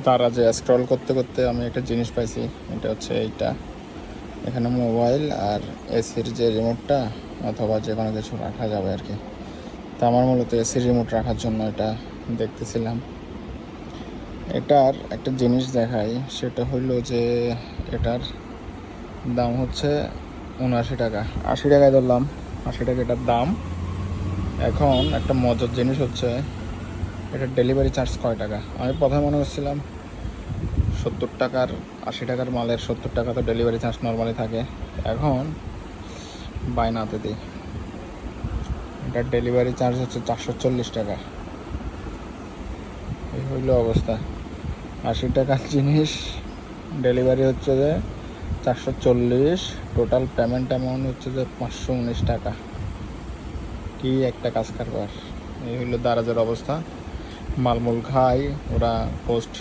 দারাজে scroll করতে করতে আমি একটা জিনিস পাইছি। এটা হচ্ছে এইটা, এখানে মোবাইল আর এসির যে রিমোটটা অথবা যে কোনো কিছু রাখা যাবে আর কি। তা আমার মূলত এসির রিমোট রাখার জন্য এটা দেখতেছিলাম। এটার একটা জিনিস দেখাই, সেটা হইল যে এটার দাম হচ্ছে 79 টাকা, 80 টাকায় ধরলাম, 80 টাকা এটার দাম। এখন একটা মজার জিনিস হচ্ছে এটার ডেলিভারি চার্জ কয় টাকা। আমি প্রথমে মনে করছিলাম 70 টাকার, 80 টাকার মালের 70 টাকা তো ডেলিভারি চার্জ নর্মালি থাকে। এখন বায়নাতে দিই, এটার ডেলিভারি চার্জ হচ্ছে 440 টাকা। এই হইল অবস্থা, 80 টাকার জিনিস ডেলিভারি হচ্ছে যে 440, টোটাল পেমেন্ট অ্যামাউন্ট হচ্ছে যে 519 টাকা। কি একটা কাজ কারবার। এই হইল দারাজের অবস্থা। মালমূল খাই, ওরা পোস্ট